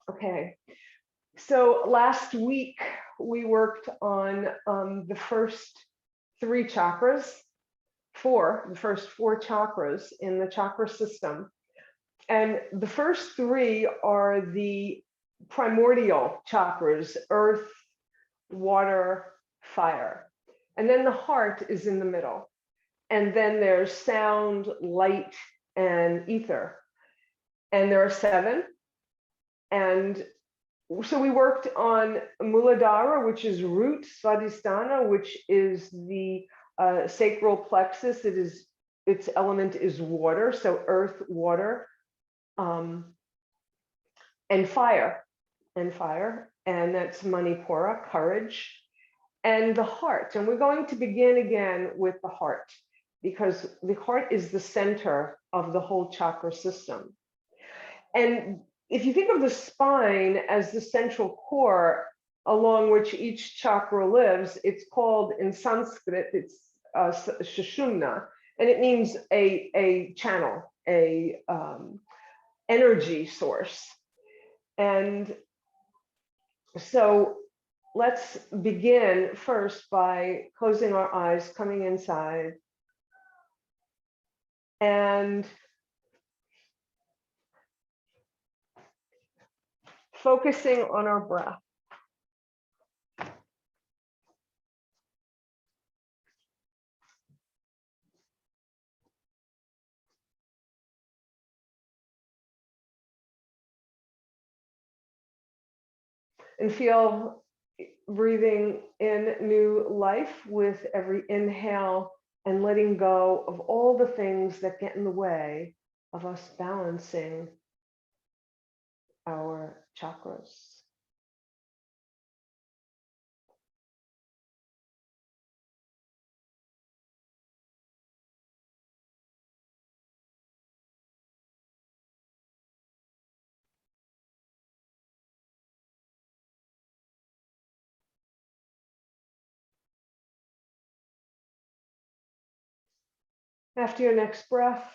Okay, so last week we worked on the first three chakras, the first four chakras in the chakra system. And the first three are the primordial chakras: earth, water, fire. And then the heart is in the middle. And then there's sound, light, and ether. And there are seven. And so we worked on Muladhara, which is root, Svadhisthana, which is the sacral plexus. Its element is water, so earth, water, and fire, and that's Manipura, courage, and the heart. And we're going to begin again with the heart, because the heart is the center of the whole chakra system. And if you think of the spine as the central core along which each chakra lives, it's called, in Sanskrit, it's Sushumna, and it means a channel, a energy source. And so let's begin first by closing our eyes, coming inside, and focusing on our breath. And feel breathing in new life with every inhale, and letting go of all the things that get in the way of us balancing our chakras. After your next breath,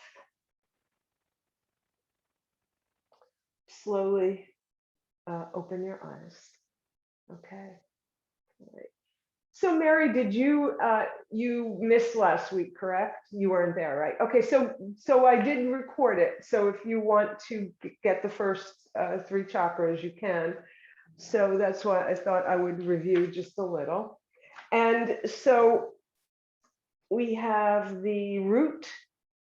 slowly open your eyes. Okay. All right. So Mary, did you missed last week, correct? You weren't there, right? Okay, so I did record it. So if you want to get the first three chakras, you can. So that's why I thought I would review just a little. And so we have the root,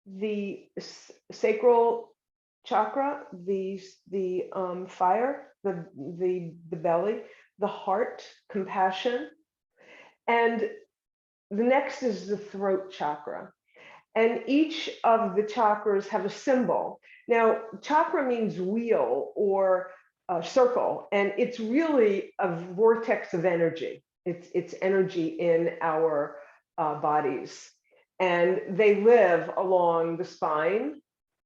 the sacral chakra, the fire, the belly, the heart, compassion, and the next is the throat chakra. And each of the chakras have a symbol. Now, chakra means wheel or circle, and it's really a vortex of energy. It's energy in our bodies. And they live along the spine,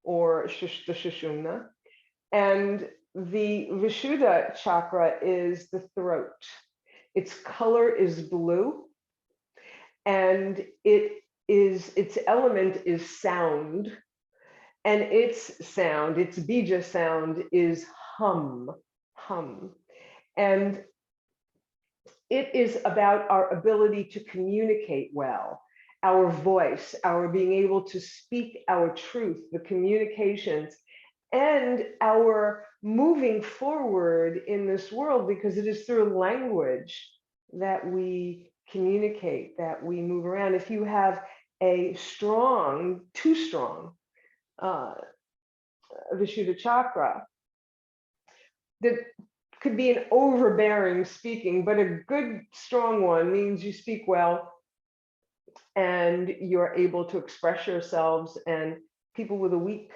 or the Sushumna. And the Vishuddha chakra is the throat. Its color is blue, and its element is sound, and its bija sound is hum. And it is about our ability to communicate well, our voice, our being able to speak our truth, the communications, and our moving forward in this world, because it is through language that we communicate, that we move around. If you have a too strong Vishuddha chakra, that could be an overbearing speaking, but a good strong one means you speak well and you're able to express yourselves, and people with a weak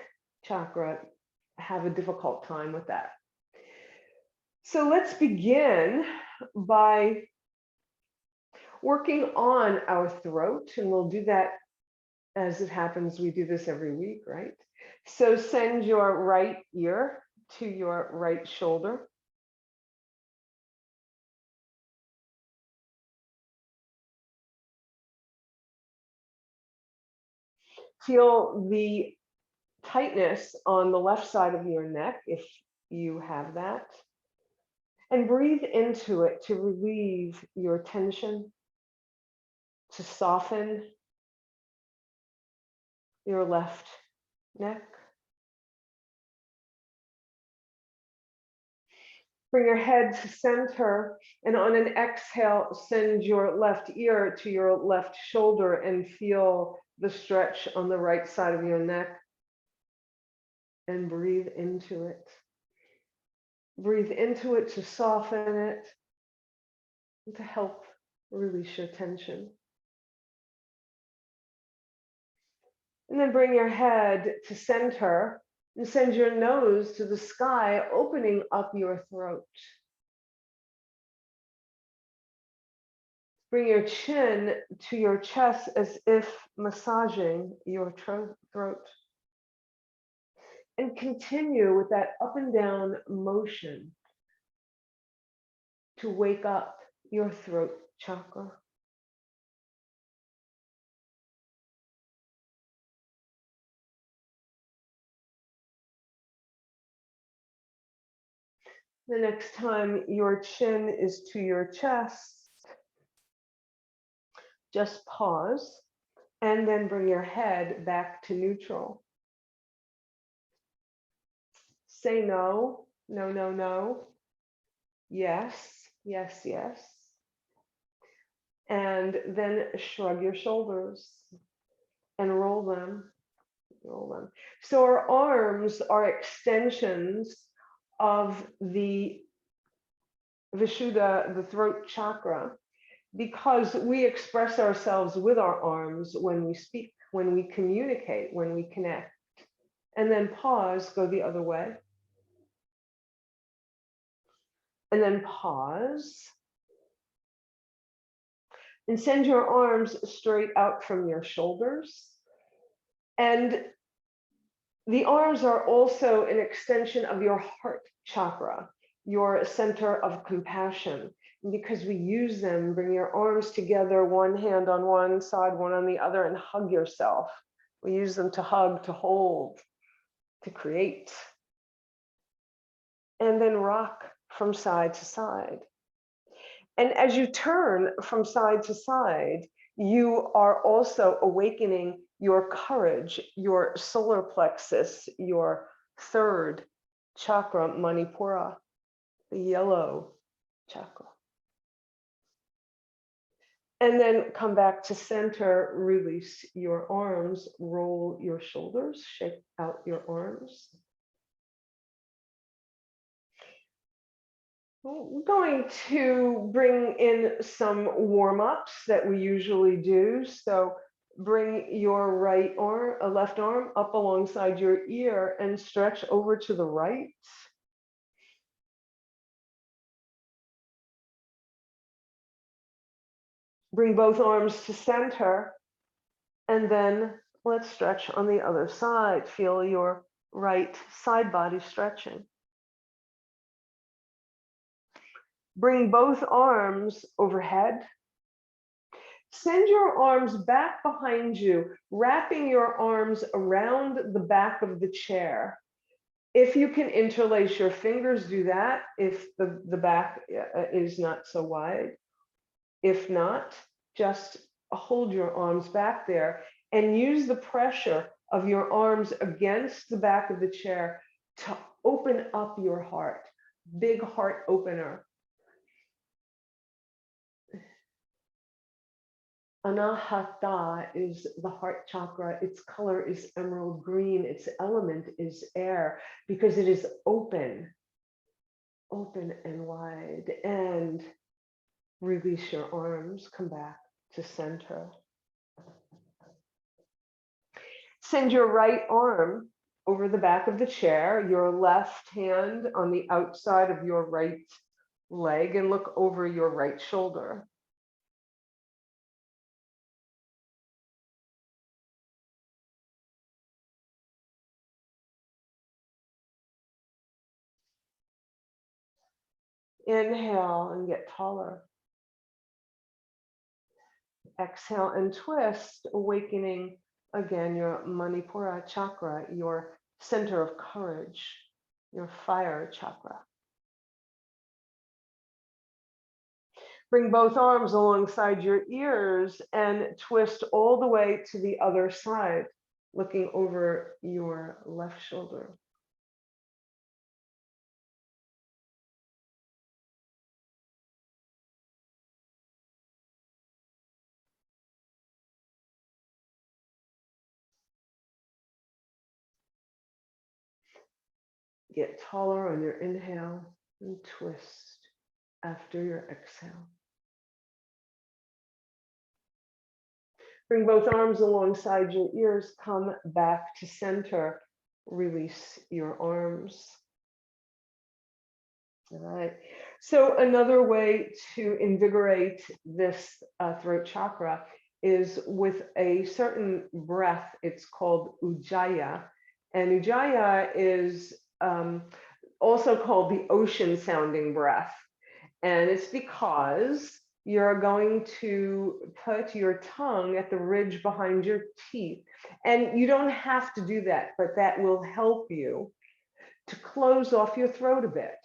chakra have a difficult time with that. So let's begin by working on our throat, and we'll do that as it happens. We do this every week, right? So send your right ear to your right shoulder. Feel the tightness on the left side of your neck. If you have that. And breathe into it to relieve your tension, to soften your left neck. Bring your head to center, and on an exhale, send your left ear to your left shoulder and feel the stretch on the right side of your neck. And breathe into it. Breathe into it to soften it, and to help release your tension. And then bring your head to center and send your nose to the sky, opening up your throat. Bring your chin to your chest as if massaging your throat. And continue with that up and down motion to wake up your throat chakra. The next time your chin is to your chest, just pause and then bring your head back to neutral. Say no, no, no, no. Yes, yes, yes. And then shrug your shoulders and roll them, roll them. So our arms are extensions of the Vishuddha, the throat chakra, because we express ourselves with our arms when we speak, when we communicate, when we connect. And then pause, go the other way. And then pause. And send your arms straight out from your shoulders. And the arms are also an extension of your heart chakra, your center of compassion. And because we use them, bring your arms together, one hand on one side, one on the other, and hug yourself. We use them to hug, to hold, to create. And then rock from side to side. And as you turn from side to side, you are also awakening your courage, your solar plexus, your third chakra, Manipura, the yellow chakra. And then come back to center, release your arms, roll your shoulders, shake out your arms. We're going to bring in some warm-ups that we usually do. So bring your right arm, left arm up alongside your ear and stretch over to the right. Bring both arms to center, and then let's stretch on the other side. Feel your right side body stretching. Bring both arms overhead. Send your arms back behind you, wrapping your arms around the back of the chair. If you can interlace your fingers, do that if the back is not so wide. If not, just hold your arms back there and use the pressure of your arms against the back of the chair to open up your heart. Big heart opener. Anahata is the heart chakra. Its color is emerald green. Its element is air because it is open, open and wide. And release your arms, come back to center. Send your right arm over the back of the chair, your left hand on the outside of your right leg, and look over your right shoulder. Inhale and get taller. Exhale and twist, awakening again your Manipura chakra, your center of courage. your fire chakra. Bring both arms alongside your ears and twist all the way to the other side, looking over your left shoulder. Get taller on your inhale and twist after your exhale. Bring both arms alongside your ears, come back to center, release your arms. All right. So another way to invigorate this throat chakra is with a certain breath. It's called Ujjayi. And Ujjayi is also called the ocean sounding breath. And it's because you're going to put your tongue at the ridge behind your teeth. And you don't have to do that, but that will help you to close off your throat a bit.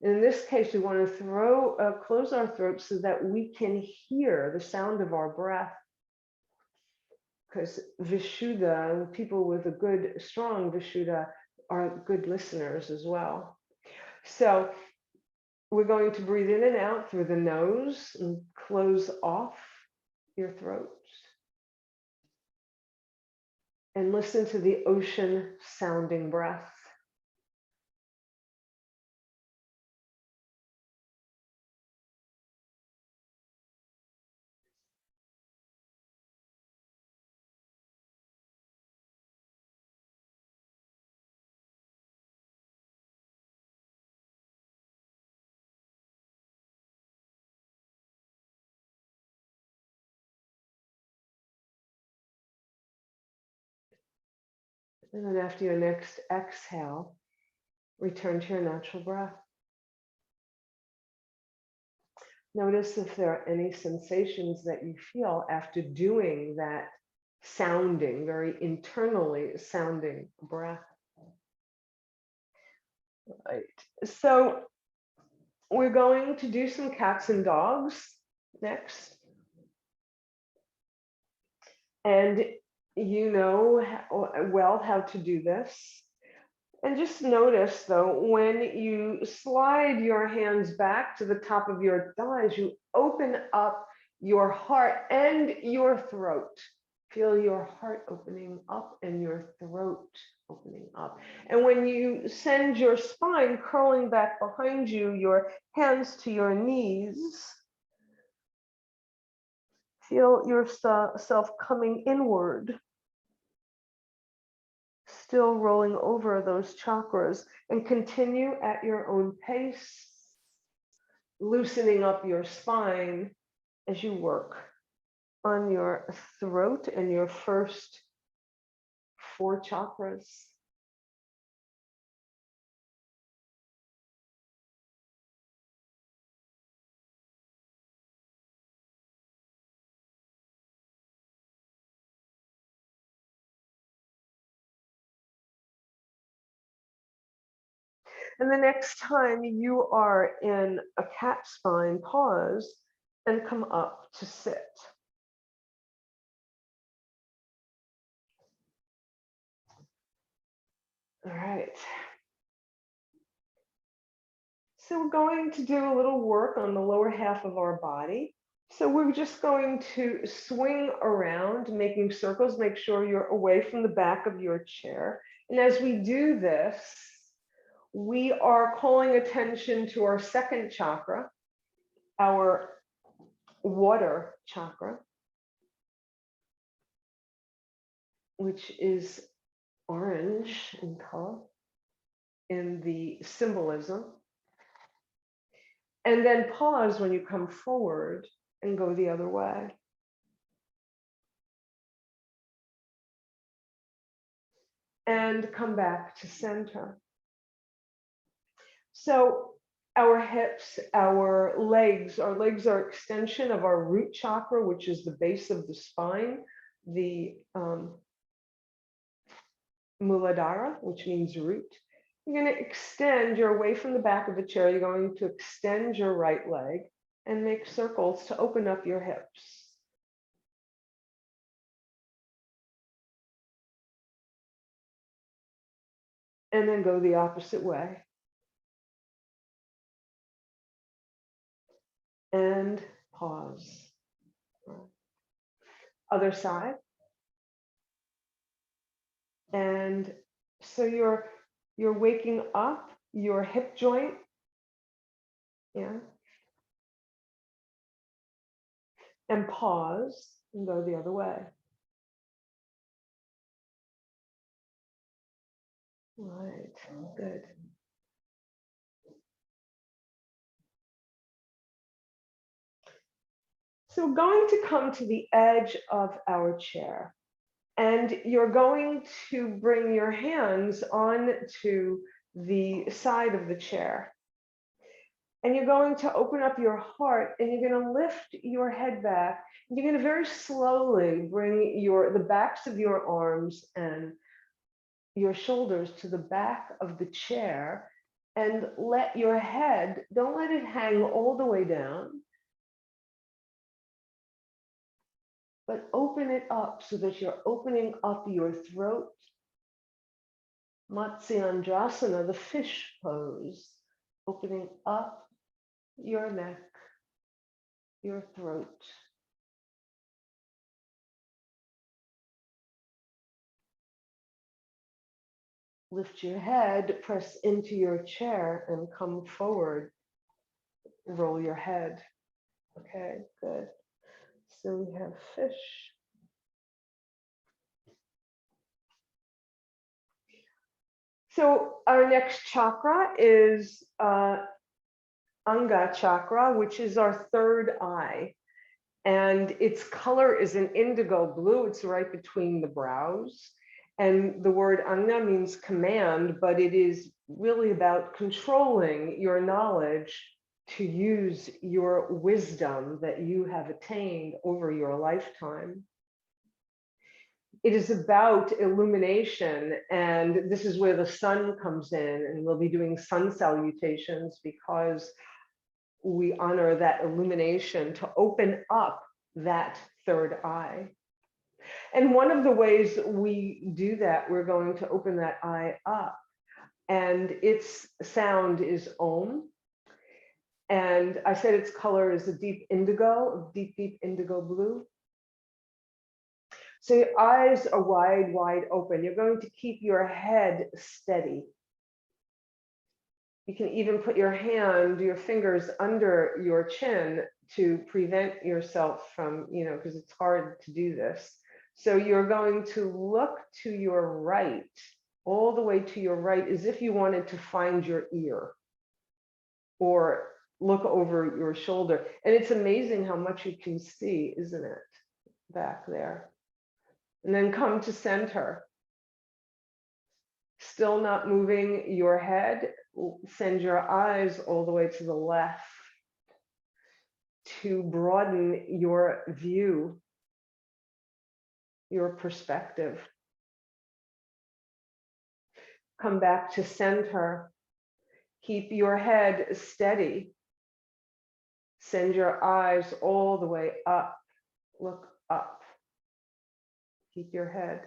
In this case, we want to close our throat so that we can hear the sound of our breath. Because Vishuddha, people with a good, strong Vishuddha, are good listeners as well. So we're going to breathe in and out through the nose and close off your throat. And listen to the ocean sounding breath. And then after your next exhale, return to your natural breath. Notice if there are any sensations that you feel after doing that sounding, very internally sounding breath. Right. So we're going to do some cats and dogs next. And you know well how to do this. And just notice though, when you slide your hands back to the top of your thighs, you open up your heart and your throat. Feel your heart opening up and your throat opening up. And when you send your spine curling back behind you, your hands to your knees, feel yourself coming inward. Still rolling over those chakras, and continue at your own pace, loosening up your spine as you work on your throat and your first 4 chakras. And the next time you are in a cat spine, pause and come up to sit. All right. So we're going to do a little work on the lower half of our body. So we're just going to swing around, making circles. Make sure you're away from the back of your chair. And as we do this, we are calling attention to our second chakra, our water chakra, which is orange in color in the symbolism. And then pause when you come forward and go the other way. And come back to center. So our hips, our legs are extension of our root chakra, which is the base of the spine, the Muladhara, which means root. You're going to extend, you're away from the back of the chair, you're going to extend your right leg and make circles to open up your hips. And then go the opposite way. And pause. Other side. And so you're waking up your hip joint. Yeah. And pause and go the other way. Right, good. So we're going to come to the edge of our chair, and you're going to bring your hands onto the side of the chair. And you're going to open up your heart, and you're going to lift your head back. You're going to very slowly bring the backs of your arms and your shoulders to the back of the chair, and let your head, don't let it hang all the way down, but open it up so that you're opening up your throat. Matsyendrasana, the fish pose, opening up your neck, your throat. Lift your head, press into your chair and come forward. Roll your head. Okay, good. So we have fish. So our next chakra is Anga chakra, which is our third eye. And its color is an indigo blue. It's right between the brows. And the word Ajna means command, but it is really about controlling your knowledge to use your wisdom that you have attained over your lifetime. It is about illumination, and this is where the sun comes in, and we'll be doing sun salutations because we honor that illumination to open up that third eye. And one of the ways we do that, we're going to open that eye up, and its sound is Om. And I said its color is a deep indigo, deep indigo blue. So your eyes are wide, wide open. You're going to keep your head steady. You can even put your fingers under your chin to prevent yourself from, because it's hard to do this. So you're going to look to your right, all the way to your right, as if you wanted to find your ear or look over your shoulder. And it's amazing how much you can see, isn't it? Back there. And then come to center. Still not moving your head. Send your eyes all the way to the left to broaden your view, your perspective. Come back to center. Keep your head steady. Send your eyes all the way up. Look up. Keep your head.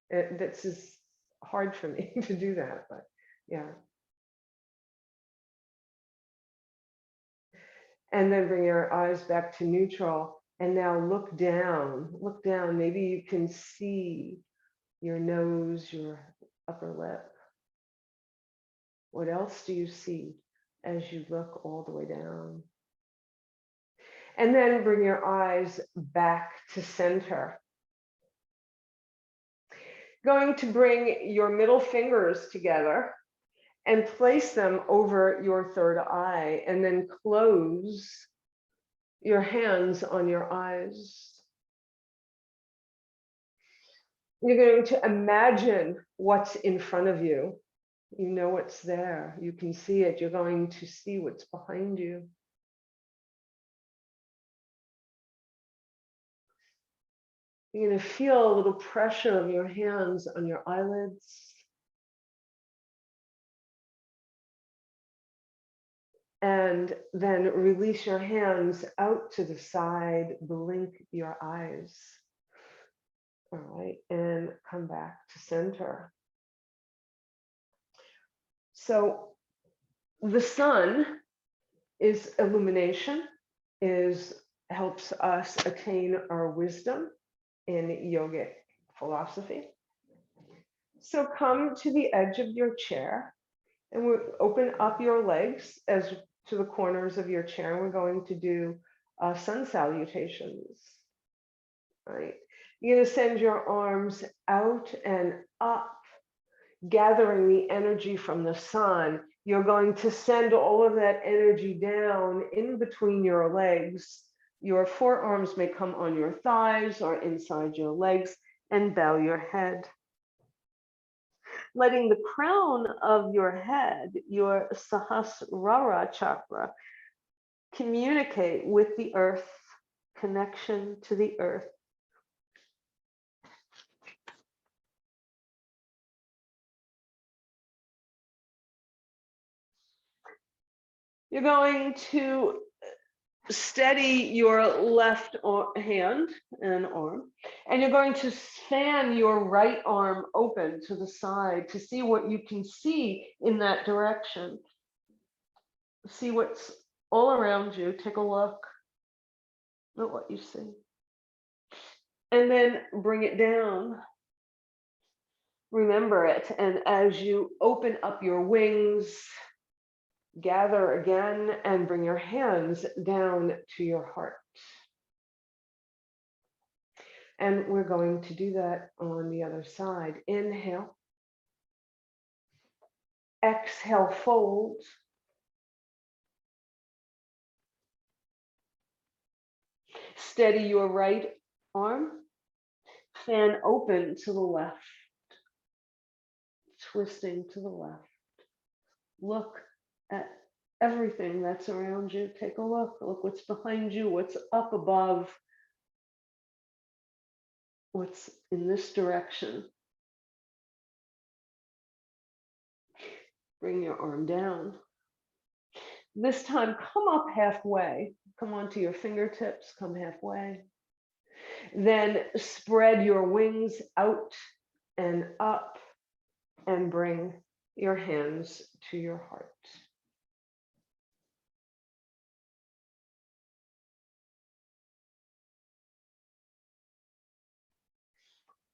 This is hard for me to do that, but yeah. And then bring your eyes back to neutral. And now look down. Look down. Maybe you can see your nose, your upper lip. What else do you see as you look all the way down? And then bring your eyes back to center. Going to bring your middle fingers together and place them over your third eye, and then close your hands on your eyes. You're going to imagine what's in front of you. You know what's there. You can see it. You're going to see what's behind you. You're going to feel a little pressure of your hands on your eyelids. And then release your hands out to the side, blink your eyes. All right, and come back to center. So the sun is illumination, helps us attain our wisdom in yogic philosophy. So come to the edge of your chair and we'll open up your legs as to the corners of your chair. And we're going to do sun salutations. Right? You're going to send your arms out and up, gathering the energy from the sun. You're going to send all of that energy down in between your legs. Your forearms may come on your thighs or inside your legs, and bow your head. Letting the crown of your head, your Sahasrara chakra, communicate with the earth, connection to the earth. You're going to steady your left hand and arm, and you're going to fan your right arm open to the side to see what you can see in that direction. See what's all around you. Take a look at what you see. And then bring it down. Remember it. And as you open up your wings, gather again and bring your hands down to your heart. And we're going to do that on the other side. Inhale. Exhale, fold. Steady your right arm. Fan open to the left. Twisting to the left. Look at everything that's around you. Take a look. Look what's behind you, what's up above, what's in this direction. Bring your arm down. This time, come up halfway. Come onto your fingertips, come halfway. Then spread your wings out and up and bring your hands to your heart.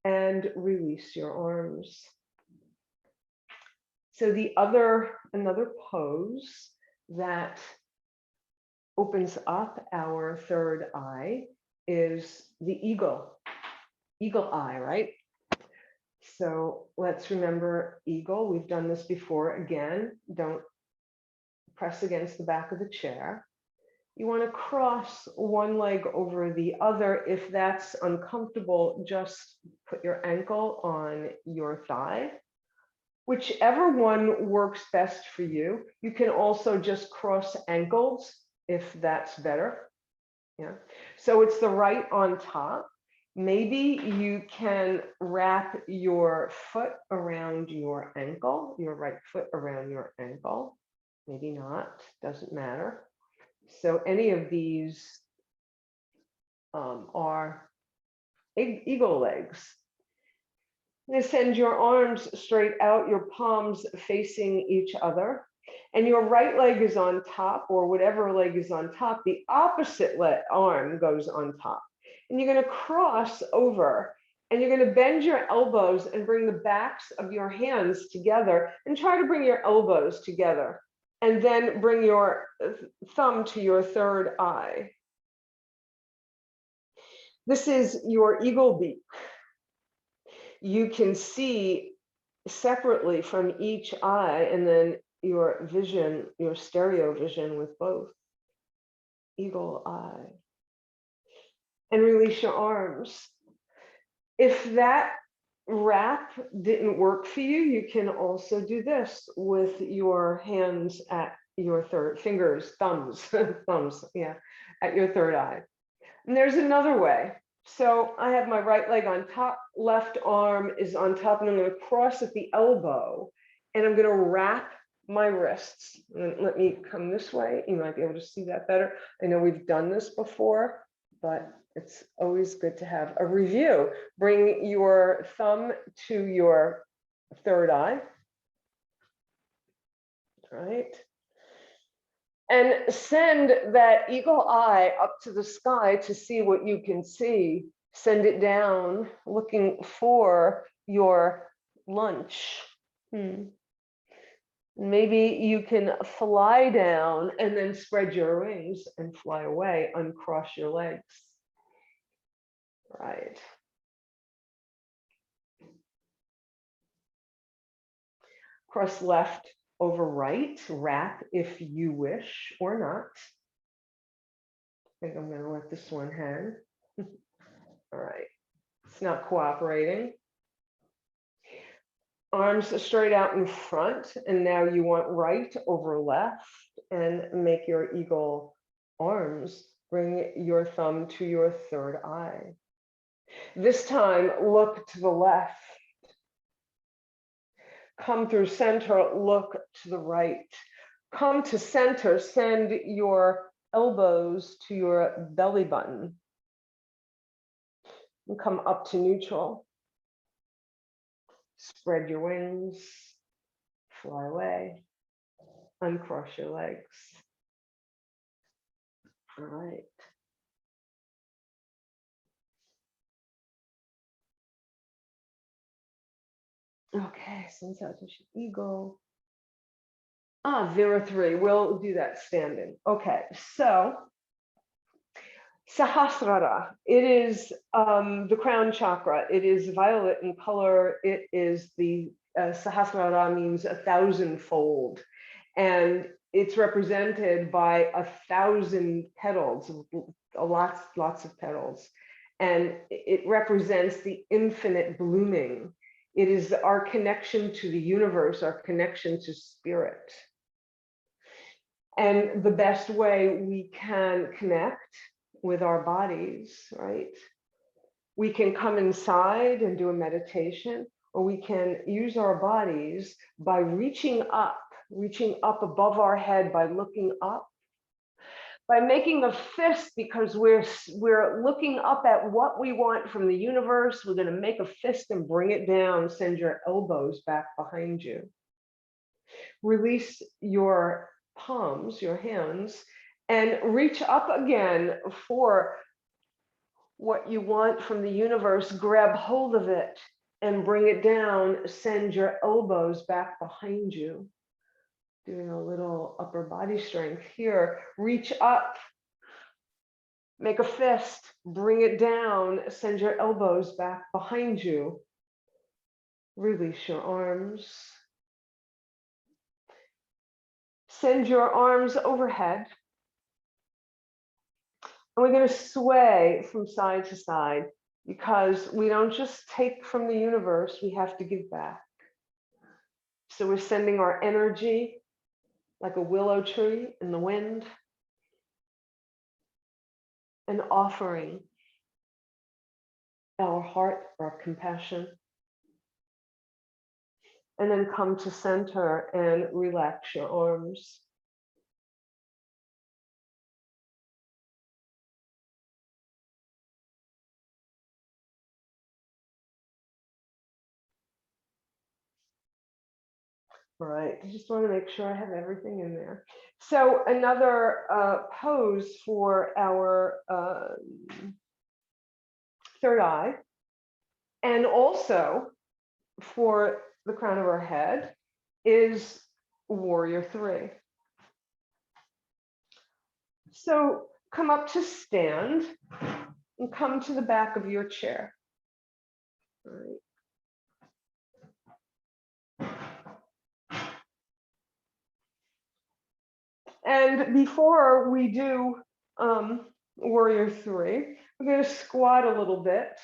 And release your arms. So another pose that opens up our third eye is the eagle eye, right? So let's remember eagle. We've done this before. Again, don't press against the back of the chair. You want to cross one leg over the other. If that's uncomfortable, just put your ankle on your thigh. Whichever one works best for you. You can also just cross ankles if that's better. Yeah. So it's the right on top. Maybe you can wrap your foot around your ankle, your right foot around your ankle. Maybe not, doesn't matter. So any of these are eagle legs. Now send your arms straight out, your palms facing each other, and your right leg is on top, or whatever leg is on top. The opposite arm goes on top. And you're going to cross over, and you're going to bend your elbows and bring the backs of your hands together, and try to bring your elbows together. And then bring your thumb to your third eye. This is your eagle beak. You can see separately from each eye, and then your vision, your stereo vision with both. Eagle eye. And release your arms. If that wrap didn't work for you, you can also do this with your hands at your thumbs, yeah, at your third eye. And there's another way. So I have my right leg on top, left arm is on top, and I'm going to cross at the elbow, and I'm going to wrap my wrists. Let me come this way. You might be able to see that better. I know we've done this before, but it's always good to have a review. Bring your thumb to your third eye. Right? And send that eagle eye up to the sky to see what you can see. Send it down, looking for your lunch. Maybe you can fly down and then spread your wings and fly away, uncross your legs. Right. Cross left over right, wrap if you wish or not. I think I'm going to let this one hang. All right. It's not cooperating. Arms straight out in front, and now you want right over left, and make your eagle arms. Bring your thumb to your third eye. This time, look to the left. Come through center, look to the right. Come to center, send your elbows to your belly button. And come up to neutral. Spread your wings, fly away, uncross your legs. All right. Okay, sensation eagle. 03. We'll do that standing. Okay, so Sahasrara. It is the crown chakra. It is violet in color. It is the Sahasrara means 1,000-fold, and it's represented by 1,000 petals, lots of petals, and it represents the infinite blooming. It is our connection to the universe, our connection to spirit. And the best way we can connect with our bodies, right? We can come inside and do a meditation, or we can use our bodies by reaching up above our head, by looking up, by making a fist, because we're looking up at what we want from the universe. We're going to make a fist and bring it down. Send your elbows back behind you. Release your palms, your hands, and reach up again for what you want from the universe. Grab hold of it and bring it down. Send your elbows back behind you. Doing a little upper body strength here. Reach up, make a fist, bring it down, send your elbows back behind you. Release your arms. Send your arms overhead. And we're going to sway from side to side, because we don't just take from the universe, we have to give back. So we're sending our energy like a willow tree in the wind, and offering our heart, our compassion. And then come to center and relax your arms. All right, I just want to make sure I have everything in there. So another pose for our third eye, and also for the crown of our head, is Warrior 3. So come up to stand and come to the back of your chair. All right. And before we do Warrior 3, we're going to squat a little bit.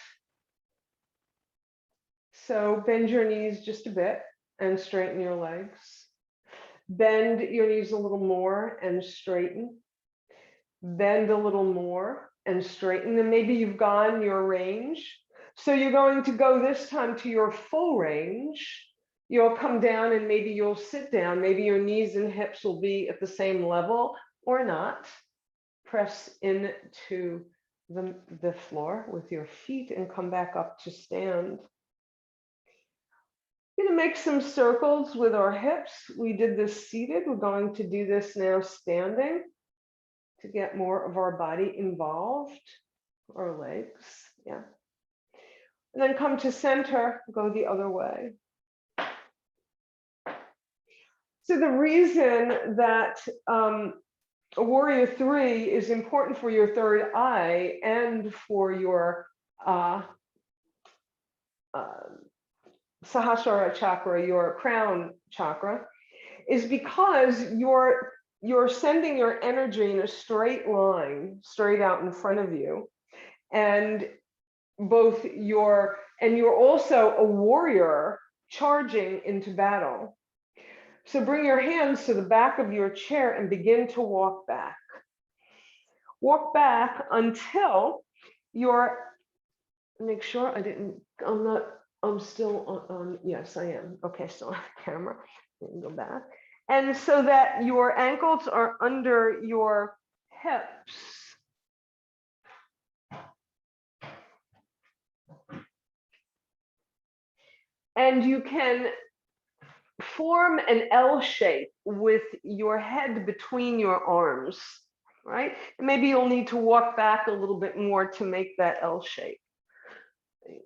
So bend your knees just a bit and straighten your legs. Bend your knees a little more and straighten. Bend a little more and straighten. And maybe you've gone your range. So you're going to go this time to your full range. you'll come down and maybe you'll sit down. Maybe your knees and hips will be at the same level or not. Press into the floor with your feet and come back up to stand. We're going to make some circles with our hips. We did this seated. We're going to do this now standing to get more of our body involved, our legs, yeah. And then come to center, go the other way. So the reason that a warrior 3 is important for your third eye and for your Sahasrara chakra, your crown chakra, is because you're sending your energy in a straight line, straight out in front of you. And you're also a warrior charging into battle. So bring your hands to the back of your chair and begin to walk back. Walk back until make sure I'm still on, yes, I am. Okay, still on the camera. Go back. And so that your ankles are under your hips. And you can form an L shape with your head between your arms, right? And maybe you'll need to walk back a little bit more to make that L shape. Right.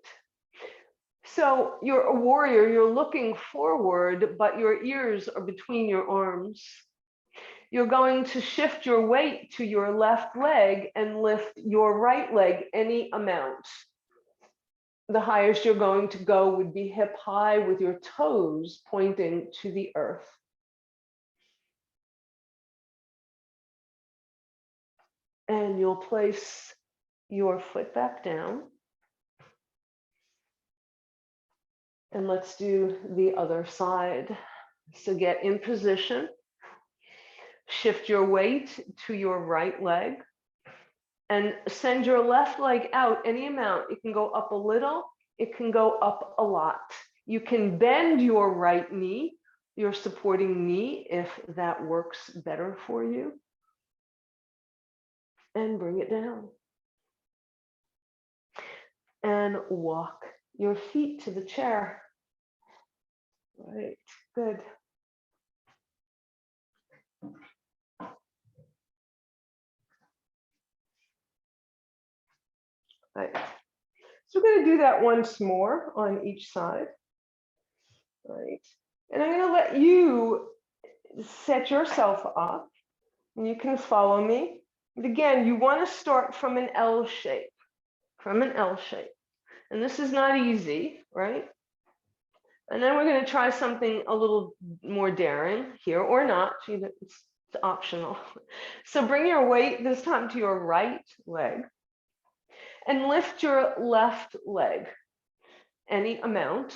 So you're a warrior, you're looking forward, but your ears are between your arms. You're going to shift your weight to your left leg and lift your right leg any amount. The highest you're going to go would be hip high with your toes pointing to the earth. And you'll place your foot back down. And let's do the other side. So get in position. Shift your weight to your right leg. And send your left leg out any amount. It can go up a little, it can go up a lot. You can bend your right knee, your supporting knee, if that works better for you. And bring it down. And walk your feet to the chair. Right, good. Right. So we're going to do that once more on each side. Right. And I'm going to let you set yourself up. And you can follow me. But again, you want to start from an L shape. From an L shape. And this is not easy, right? And then we're going to try something a little more daring here, or not. It's optional. So bring your weight this time to your right leg. And lift your left leg any amount.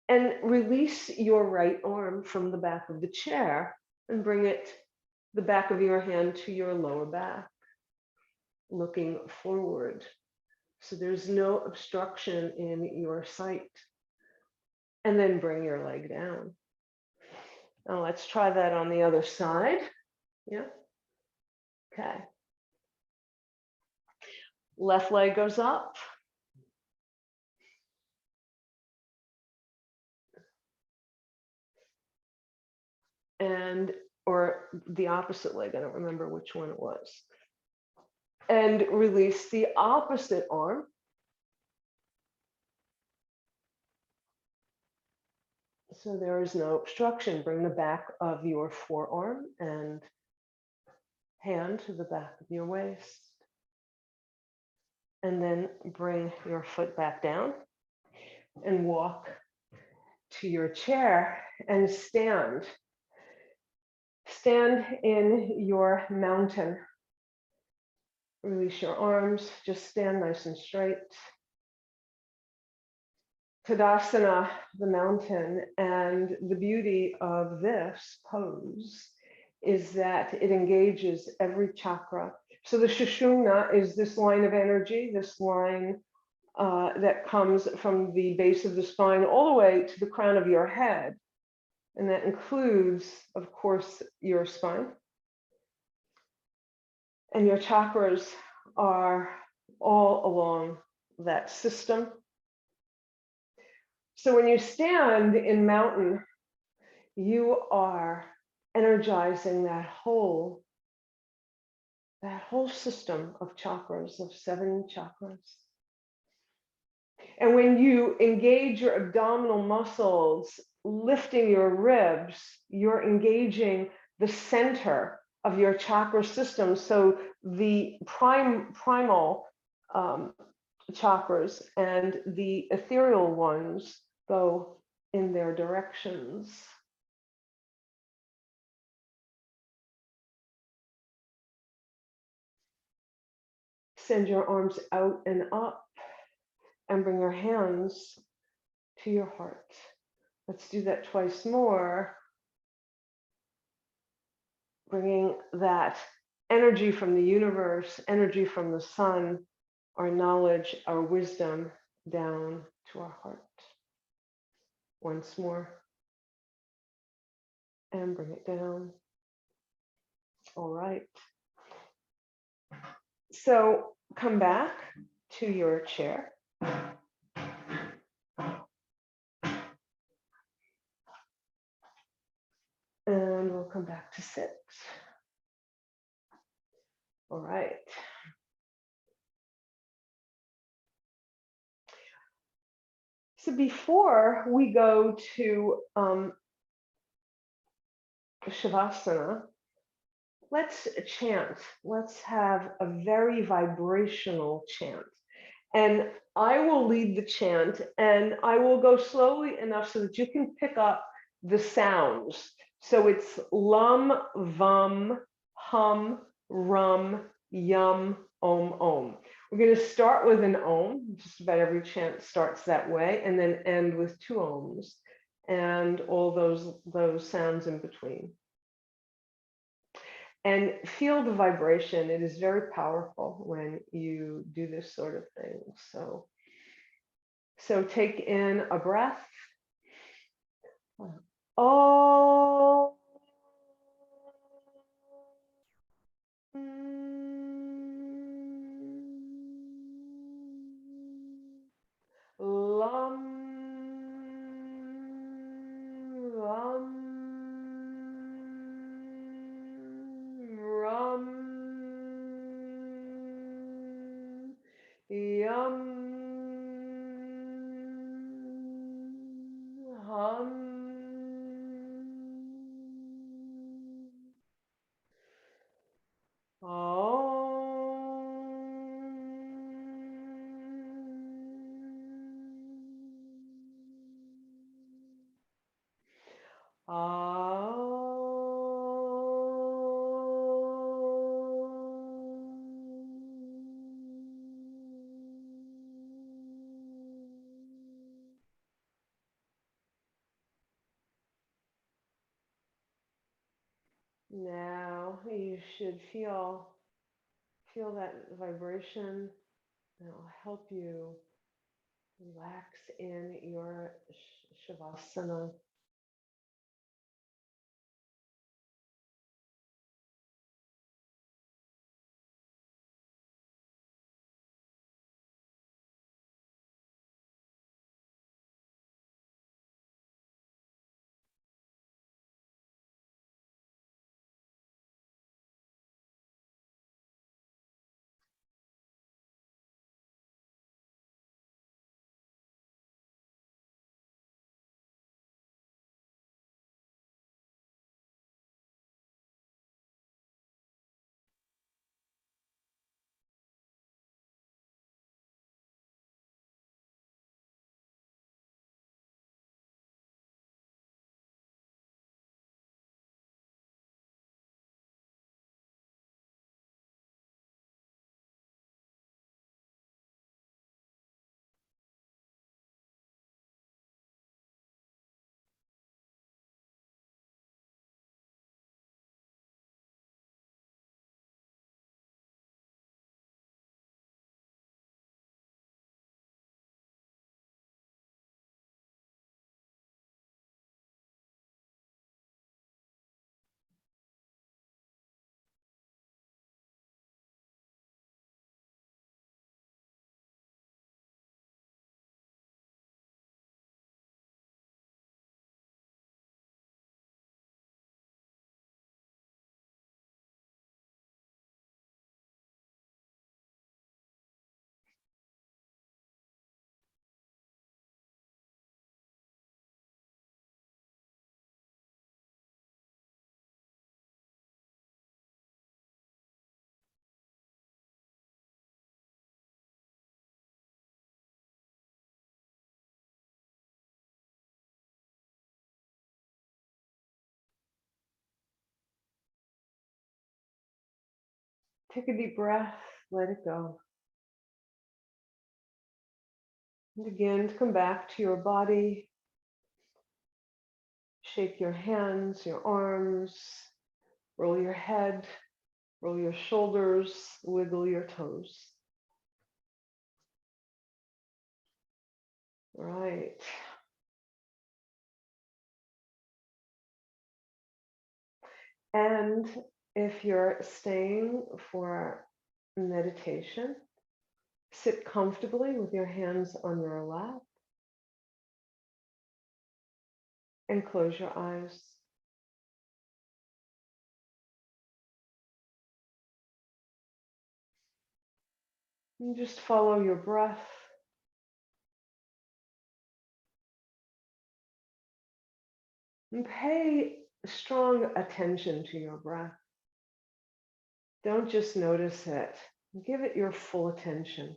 And release your right arm from the back of the chair and bring the back of your hand to your lower back, looking forward. So there's no obstruction in your sight. And then bring your leg down. Now let's try that on the other side. Yeah. Okay. Left leg goes up. Or the opposite leg, I don't remember which one it was. And release the opposite arm. So there is no obstruction. Bring the back of your forearm and hand to the back of your waist. And then bring your foot back down and walk to your chair and stand. Stand in your mountain. Release your arms, just stand nice and straight. Tadasana, the mountain, and the beauty of this pose is that it engages every chakra. So the Sushumna is this line of energy, this line that comes from the base of the spine all the way to the crown of your head. And that includes, of course, your spine. And your chakras are all along that system. So when you stand in mountain, you are energizing that whole system of chakras, of 7 chakras. And when you engage your abdominal muscles, lifting your ribs, you're engaging the center of your chakra system. So the primal chakras and the ethereal ones go in their directions. Send your arms out and up and bring your hands to your heart. Let's do that twice more. Bringing that energy from the universe, energy from the sun, our knowledge, our wisdom down to our heart. Once more. And bring it down. All right. So come back to your chair. And we'll come back to sit. All right. So before we go to Shavasana, let's chant. Let's have a very vibrational chant. And I will lead the chant, and I will go slowly enough so that you can pick up the sounds. So it's lum, vum, hum, rum, yum, om, om. We're going to start with an om. Just about every chant starts that way, and then end with 2 ohms and all those sounds in between. And feel the vibration. It is very powerful when you do this sort of thing. So take in a breath. Oh. Lum, lum, rum, yum, hum, Now you should feel that vibration. It'll help you relax in your Shavasana. Take a deep breath, let it go. And again, to come back to your body. Shake your hands, your arms, roll your head, roll your shoulders, wiggle your toes. Right. And if you're staying for meditation, sit comfortably with your hands on your lap and close your eyes. And just follow your breath. And pay strong attention to your breath. Don't just notice it. Give it your full attention.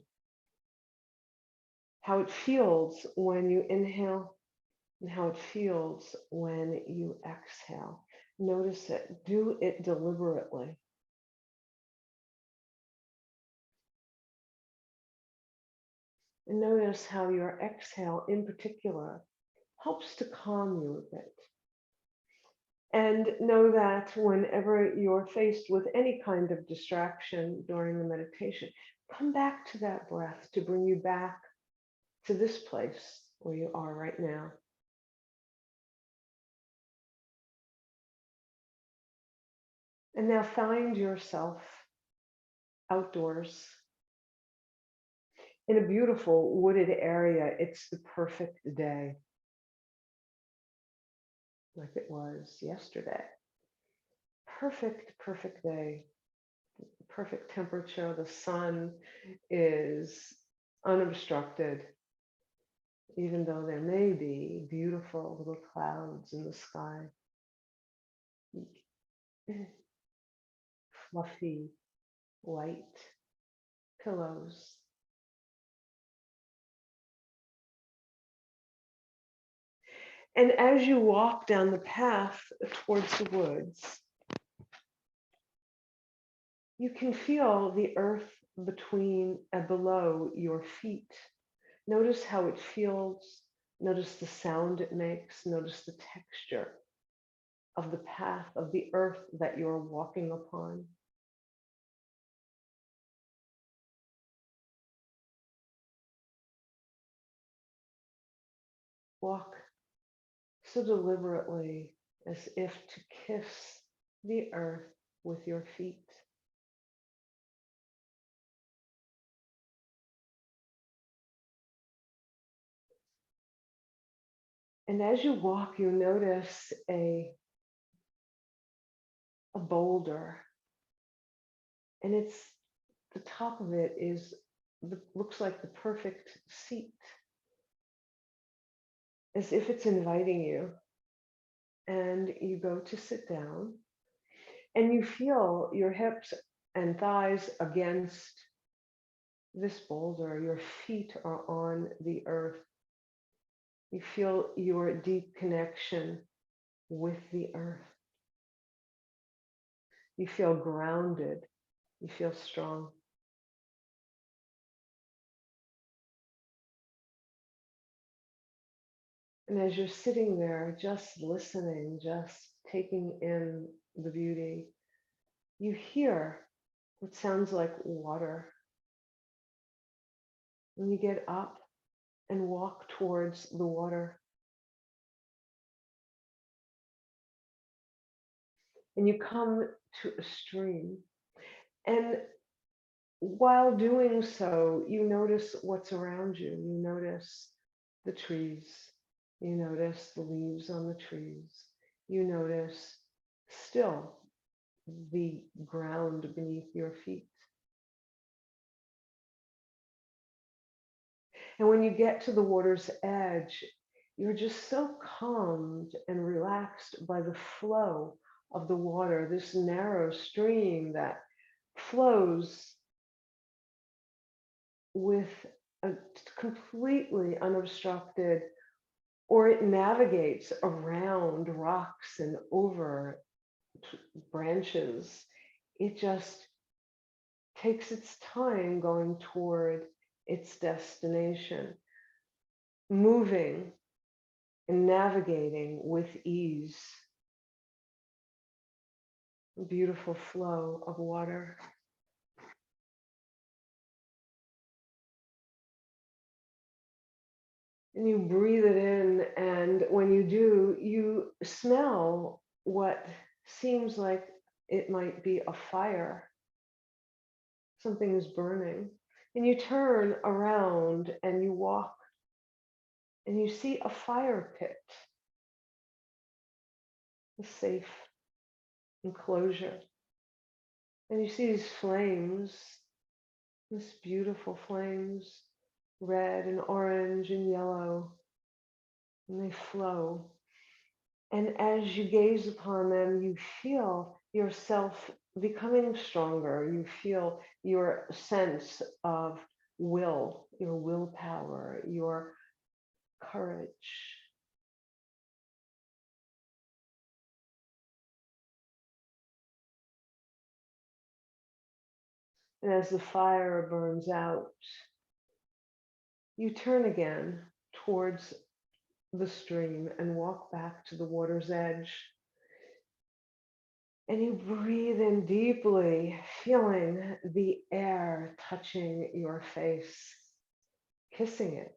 How it feels when you inhale and how it feels when you exhale. Notice it. Do it deliberately. And notice how your exhale in particular helps to calm you a bit. And know that whenever you're faced with any kind of distraction during the meditation, come back to that breath to bring you back to this place where you are right now. And now find yourself outdoors in a beautiful wooded area. It's the perfect day, like it was yesterday. Perfect, perfect day. Perfect temperature. The sun is unobstructed, even though there may be beautiful little clouds in the sky. Fluffy, white pillows. And as you walk down the path towards the woods, you can feel the earth between and below your feet. Notice how it feels. Notice the sound it makes. Notice the texture of the path of the earth that you're walking upon. Walk so deliberately as if to kiss the earth with your feet. And as you walk, you notice a boulder, and it's the top of it is looks like the perfect seat, as if it's inviting you. And you go to sit down, and you feel your hips and thighs against this boulder. Your feet are on the earth. You feel your deep connection with the earth. You feel grounded. You feel strong. And as you're sitting there, just listening, just taking in the beauty, you hear what sounds like water. And you get up and walk towards the water. And you come to a stream. And while doing so, you notice what's around you. You notice the trees. You notice the leaves on the trees. You notice still the ground beneath your feet. And when you get to the water's edge, you're just so calmed and relaxed by the flow of the water, this narrow stream that flows with a completely unobstructed, or it navigates around rocks and over branches. It just takes its time going toward its destination, moving and navigating with ease. A beautiful flow of water. And you breathe it in, and when you do, you smell what seems like it might be a fire. Something is burning. And you turn around and you walk and you see a fire pit, a safe enclosure. And you see these flames, this beautiful flames, red and orange and yellow, and they flow. And as you gaze upon them, you feel yourself becoming stronger. You feel your sense of will, your willpower, your courage. And as the fire burns out, you turn again towards the stream and walk back to the water's edge. And you breathe in deeply, feeling the air touching your face, kissing it.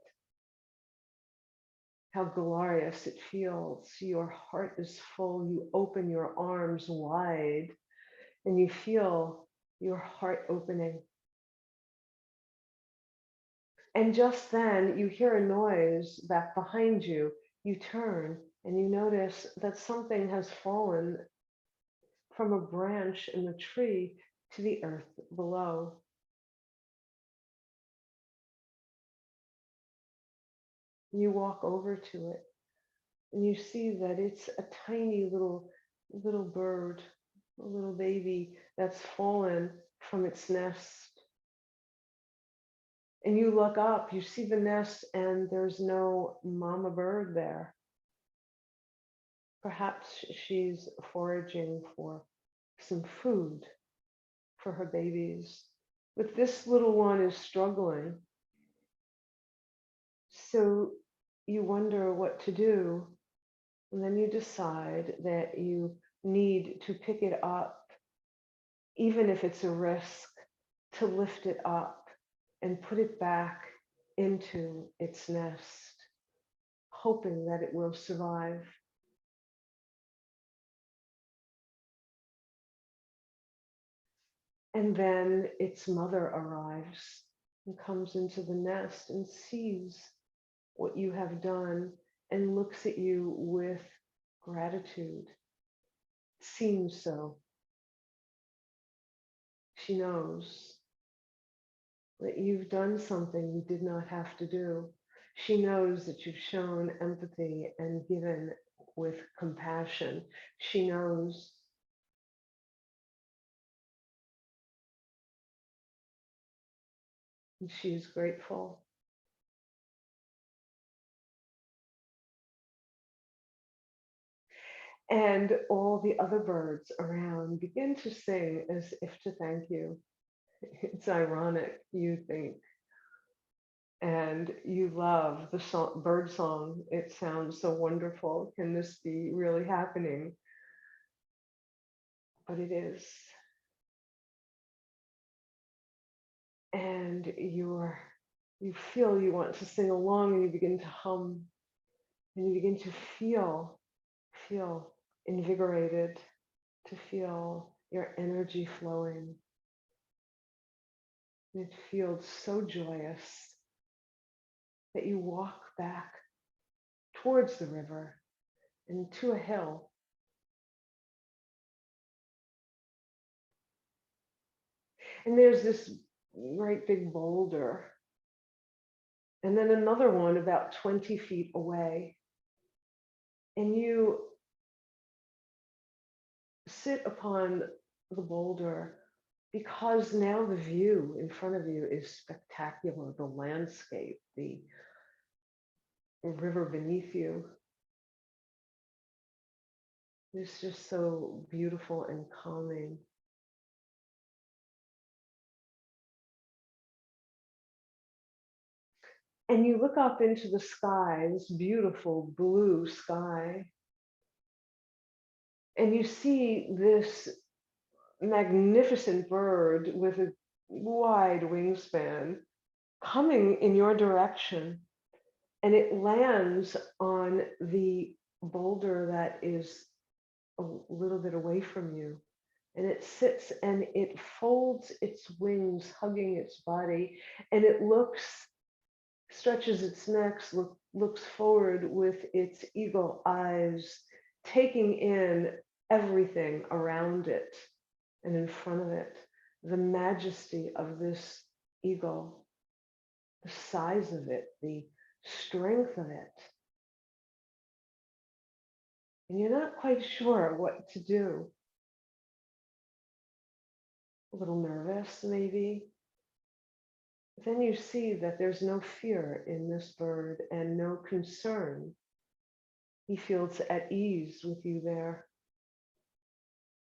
How glorious it feels. Your heart is full. You open your arms wide and you feel your heart opening. And just then you hear a noise back behind you. You turn and you notice that something has fallen from a branch in the tree to the earth below. You walk over to it and you see that it's a tiny little bird, a little baby that's fallen from its nest. And you look up, you see the nest, and there's no mama bird there. Perhaps she's foraging for some food for her babies. But this little one is struggling. So you wonder what to do. And then you decide that you need to pick it up, even if it's a risk, to lift it up and put it back into its nest, hoping that it will survive. And then its mother arrives and comes into the nest and sees what you have done and looks at you with gratitude. Seems so. She knows that you've done something you did not have to do. She knows that you've shown empathy and given with compassion. She knows. And she is grateful. And all the other birds around begin to sing as if to thank you. It's ironic, you think. And you love the song, bird song. It sounds so wonderful. Can this be really happening? But it is. And you feel you want to sing along and you begin to hum and you begin to feel invigorated, to feel your energy flowing. And it feels so joyous that you walk back towards the river and to a hill. And there's this great big boulder, and then another one about 20 feet away. And you sit upon the boulder because now the view in front of you is spectacular. The landscape, the river beneath you is just so beautiful and calming. And you look up into the sky, this beautiful blue sky, and you see this magnificent bird with a wide wingspan coming in your direction. And it lands on the boulder that is a little bit away from you. And it sits and it folds its wings, hugging its body, and it stretches its neck, looks forward with its eagle eyes, taking in everything around it and in front of it, the majesty of this eagle, the size of it, the strength of it. And you're not quite sure what to do. A little nervous, maybe. But then you see that there's no fear in this bird and no concern. He feels at ease with you there.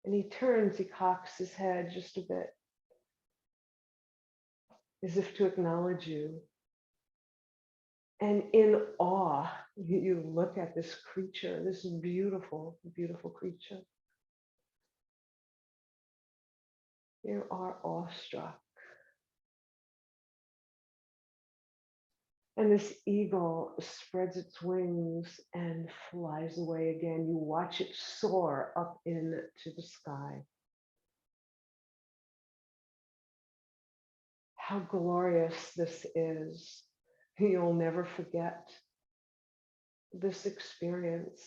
And he turns, he cocks his head just a bit, as if to acknowledge you. And in awe, you look at this creature, this beautiful, beautiful creature. You are awestruck. And this eagle spreads its wings and flies away again. You watch it soar up into the sky. How glorious this is. You'll never forget this experience.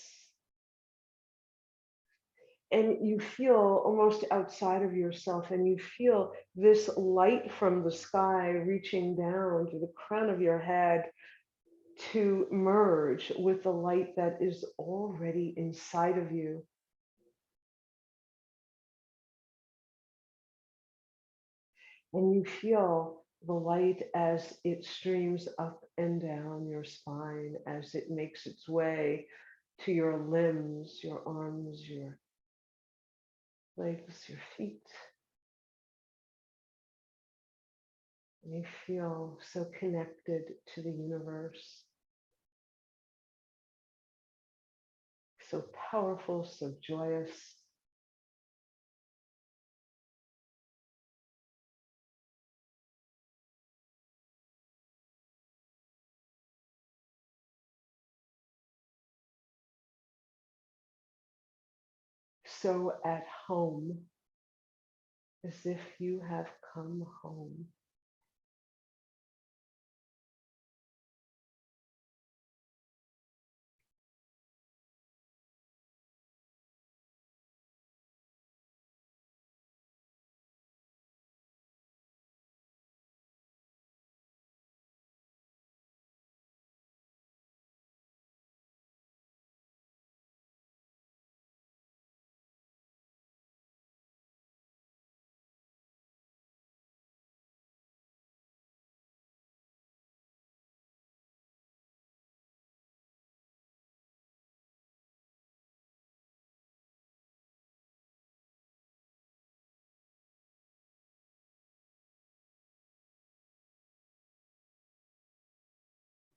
And you feel almost outside of yourself, and you feel this light from the sky reaching down to the crown of your head to merge with the light that is already inside of you. And you feel the light as it streams up and down your spine, as it makes its way to your limbs, your arms, your legs, your feet. And you feel so connected to the universe. So powerful, so joyous. So at home, as if you have come home.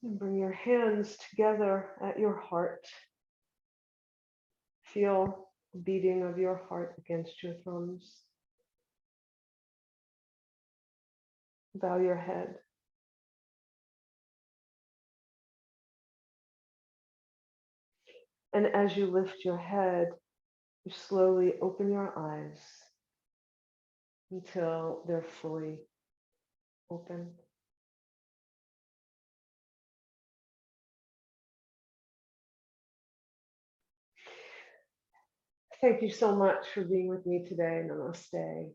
And bring your hands together at your heart. Feel the beating of your heart against your thumbs. Bow your head. And as you lift your head, you slowly open your eyes until they're fully open. Thank you so much for being with me today. Namaste.